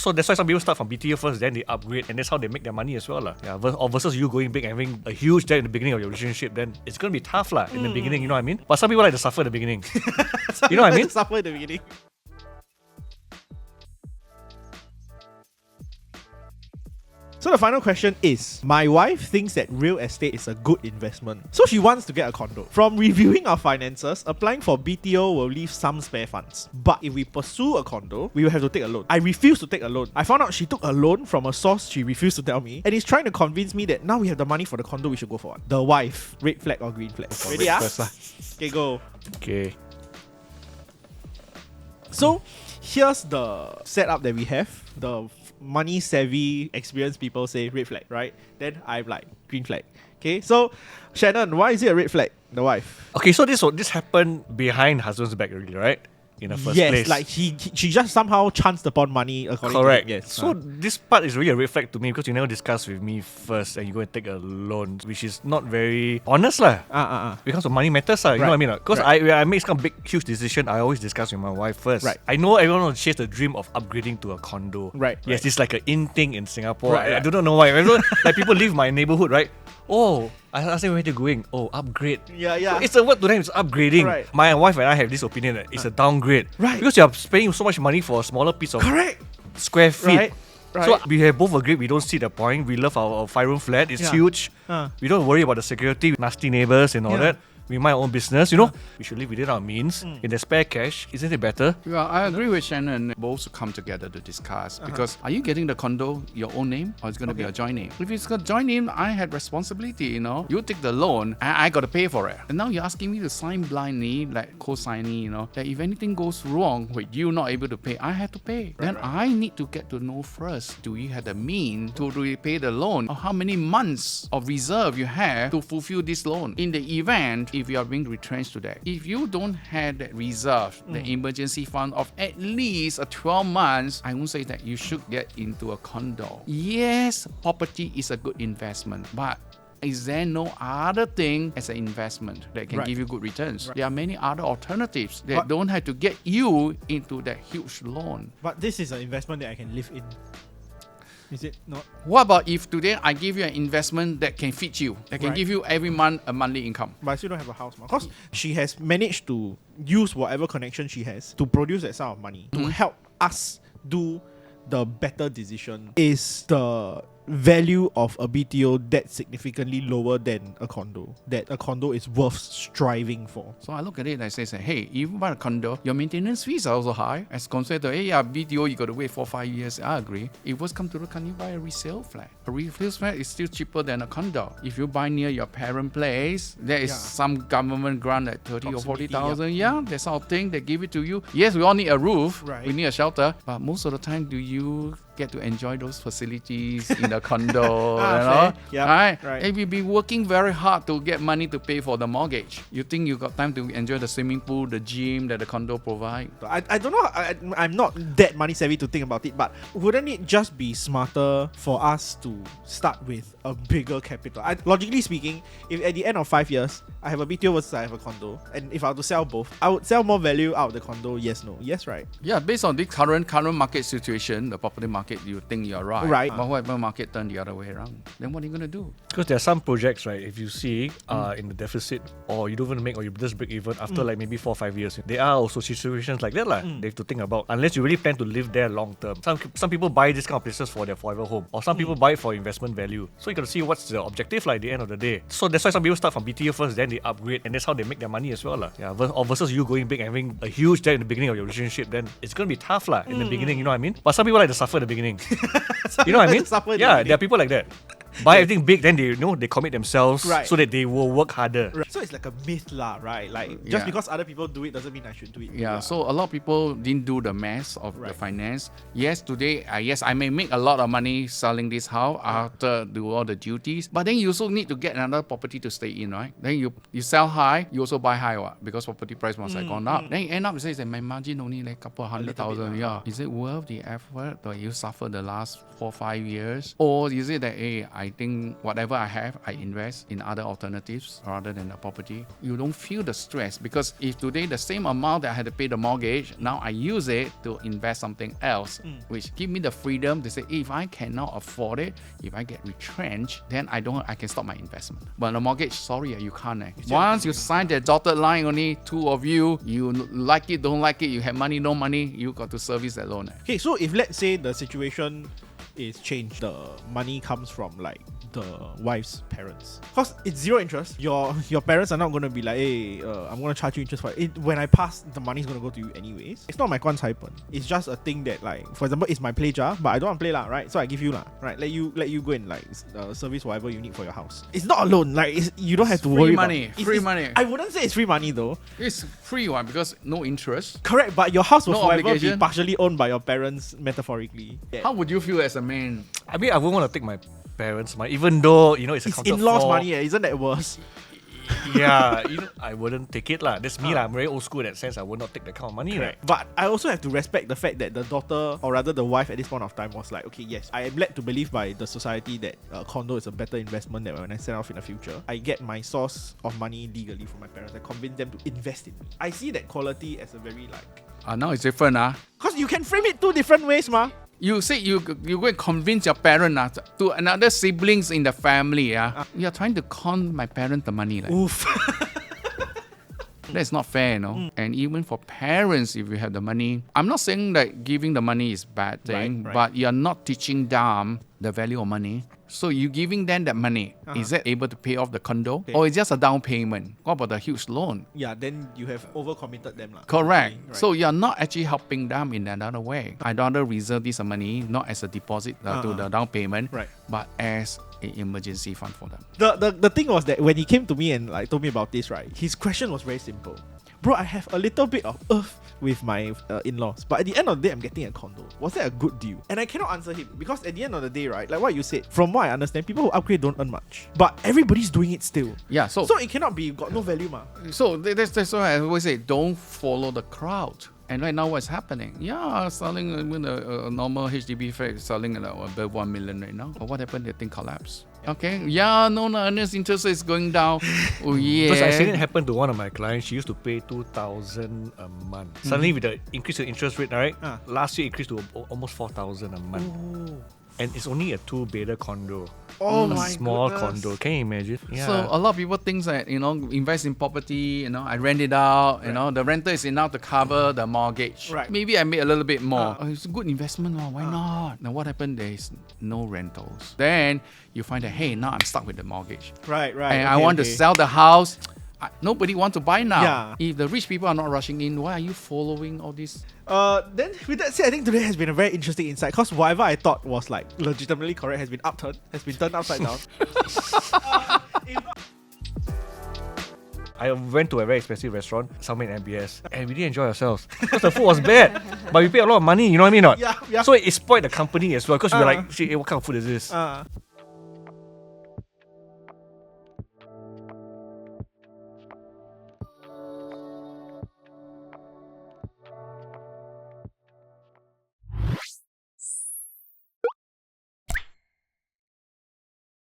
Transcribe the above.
So that's why some people start from BTO first, then they upgrade, and that's how they make their money as well. Yeah. Or versus you going big and having a huge debt in the beginning of your relationship, then it's going to be tough in the beginning, you know what I mean? But some people like to suffer in the beginning. You know what I mean? Suffer in the beginning. So the final question is, my wife thinks that real estate is a good investment, so she wants to get a condo. From reviewing our finances, applying for BTO will leave some spare funds. But if we pursue a condo, we will have to take a loan. I refuse to take a loan. I found out she took a loan from a source she refused to tell me, and is trying to convince me that now we have the money for the condo, we should go for one. The wife, red flag or green flag? Ready? Okay, go. Okay. So here's the setup that we have. The money savvy experienced people say red flag, right? Then I'm like green flag. Okay, so Shannon, why is it a red flag? The wife. Okay, so this happened behind husband's back already, right? In the first place. Yes, like she just somehow chanced upon money according Correct. to him. Yes. So this part is really a red flag to me because you never discuss with me first and you go and take a loan, which is not very honest because of money matters you know what I mean? Because when I make some huge decision, I always discuss with my wife first. Right. I know everyone will chase the dream of upgrading to a condo. Right. Yes, it's like an in thing in Singapore. Right. I don't know why. Like people leave my neighborhood, right? Oh, I asked them where they're going. Oh, upgrade. Yeah. So it's a word to them, it's upgrading. Right. My wife and I have this opinion that it's a downgrade. Right. Because you're paying so much money for a smaller piece of Correct. square feet. Right. So we have both agreed we don't see the point. We love our 5-room flat. It's huge. We don't worry about the security, nasty neighbors and all that. We mind our own business, We should live within our means. In the spare cash, isn't it better? Yeah, I agree with Shannon. Both come together to discuss because are you getting the condo your own name or it's going to be a joint name? If it's got joint name, I had responsibility, You take the loan, I got to pay for it. And now you're asking me to sign blindly, like co-signing, that if anything goes wrong with you not able to pay, I have to pay. Then I need to get to know first, do you have the means to repay the loan? Or how many months of reserve you have to fulfill this loan? In the event, if you are being retrenched to that, if you don't have that reserve, the emergency fund of at least 12 months, I won't say that you should get into a condo. Yes, property is a good investment, but is there no other thing as an investment that can give you good returns? There are many other alternatives that don't have to get you into that huge loan. But this is an investment that I can live in. Is it not? What about if today I give you an investment that can fit you, that can give you every month a monthly income? But I still don't have a house, because she has managed to use whatever connection she has to produce that sum of money to help us do the better decision. Is the value of a BTO that significantly lower than a condo, that a condo is worth striving for? So I look at it and I say, hey, if you buy a condo, your maintenance fees are also high as compared to, BTO, you got to wait 4-5 years. I agree. If worst come to the, can you buy a resale flat? A resale flat is still cheaper than a condo. If you buy near your parent place, there is some government grant at 30 or 40,000. That sort of thing. They give it to you. Yes, we all need a roof. We need a shelter. But most of the time, do you get to enjoy those facilities in the condo? Right? If you've been working very hard to get money to pay for the mortgage, you think you got time to enjoy the swimming pool, the gym that the condo provide? I don't know. I'm not that money savvy to think about it, but wouldn't it just be smarter for us to start with a bigger capital? Logically speaking, if at the end of 5 years I have a BTO versus I have a condo, and if I were to sell both, I would sell more value out of the condo. Yes, no, yes, right? Yeah, based on the current market situation, the property market, you think you're right. Right. But what if the market turn the other way around? Then what are you going to do? Because there are some projects, right, if you see in the deficit, or you don't even make, or you just break even after like maybe 4 or 5 years, there are also situations like that they have to think about, unless you really plan to live there long term. Some people buy this kind of places for their forever home, or some people buy it for investment value. So you got to see what's the objective at the end of the day. So that's why some people start from BTO first, then they upgrade, and that's how they make their money as well. Or versus you going big and having a huge debt in the beginning of your relationship, then it's going to be tough in the beginning, you know what I mean? But some people like to suffer in the beginning. You know what I mean? There are people like that. Buy everything big, then they commit themselves so that they will work harder. So it's like a myth right? Like just because other people do it doesn't mean I should do it. Yeah, so a lot of people didn't do the math of the finance. Yes, today, I may make a lot of money selling this house after do all the duties, but then you also need to get another property to stay in, right? Then you sell high, you also buy high, because property price must have gone up. Then you end up saying that my margin only like a couple of 100,000. Is it worth the effort that you suffer the last 4-5 years? Or is it that, I think whatever I have, I invest in other alternatives rather than the property. You don't feel the stress because if today the same amount that I had to pay the mortgage, now I use it to invest something else, which give me the freedom to say, if I cannot afford it, if I get retrenched, then I can stop my investment. But the mortgage, sorry, you can't. Once you sign that dotted line, only two of you like it, don't like it, you have money, no money, you got to service that loan. Okay, so if let's say the situation is changed, the money comes from like the wife's parents, because it's zero interest. Your parents are not going to be like, hey, I'm going to charge you interest for it. When I pass, the money's going to go to you anyways. It's not my happen. It's just a thing that, like, for example, it's my play jar, but I don't want to play lah, right? So I give you lah, right? Let you go and like service whatever you need for your house. It's not a loan. Like, you don't have to worry money. about Free money. I wouldn't say it's free money though. It's free one because no interest. Correct, but your house will No forever be obligation. partially owned by your parents, metaphorically. Yeah. How would you feel as a man? I mean, I wouldn't want to take my parents' money, even though, you know, it's It's accounted in-laws for. money, isn't that worse? Yeah, you know, I wouldn't take it lah. That's me lah. I'm very old school in that sense. I would not take that kind of money, right? But I also have to respect the fact that the daughter, or rather the wife at this point of time, was like, okay, yes, I am led to believe by the society that condo is a better investment than when I set off in the future. I get my source of money legally from my parents. I convince them to invest in me. I see that quality as a very like... Now it's different. Because you can frame it two different ways, ma. You say you go and convince your parent to another siblings in the family. You're trying to con my parent the money. Like. Oof. That's not fair, you know. And even for parents, if you have the money, I'm not saying that giving the money is bad thing, Right. but you're not teaching them the value of money. So you giving them that money, is that able to pay off the condo? Okay. Or it's just a down payment? What about the huge loan? Yeah, then you have overcommitted them. Correct. Okay, right. So you're not actually helping them in another way. I'd rather reserve this money not as a deposit to the down payment, Right. but as an emergency fund for them. The thing was that when he came to me and like told me about this, right, his question was very simple. Bro, I have a little bit of earth with my in-laws, but at the end of the day, I'm getting a condo. Was that a good deal? And I cannot answer him because at the end of the day, right, like what you said, from what I understand, people who upgrade don't earn much, but everybody's doing it still. Yeah, so it cannot be got no value, ma. that's why I always say, don't follow the crowd. And right now, what's happening? Yeah, selling even a normal HDB flat is selling at above 1 million right now. But what happened? The thing collapsed. Okay, yeah, no, earnest interest is going down. Oh yeah. Because I seen it happen to one of my clients. She used to pay 2,000 a month. Suddenly, with the increase in interest rate, right? Last year increased to almost 4,000 a month. Oh. And it's only a 2-bedder condo. Oh a my small goodness. condo. Can you imagine? Yeah. So a lot of people think that, invest in property, I rent it out, the rental is enough to cover the mortgage. Right. Maybe I made a little bit more. It's a good investment, why not? Now what happened? There is no rentals. Then you find that, hey, now I'm stuck with the mortgage. Right. And I want to sell the house. Nobody wants to buy now. Yeah. If the rich people are not rushing in, why are you following all this? Then with that said, I think today has been a very interesting insight because whatever I thought was like legitimately correct has been turned upside down. I went to a very expensive restaurant somewhere in MBS and we didn't enjoy ourselves because the food was bad. But we paid a lot of money, you know what I mean? Not? Yeah. So it spoiled the company as well because we were like, shit, what kind of food is this?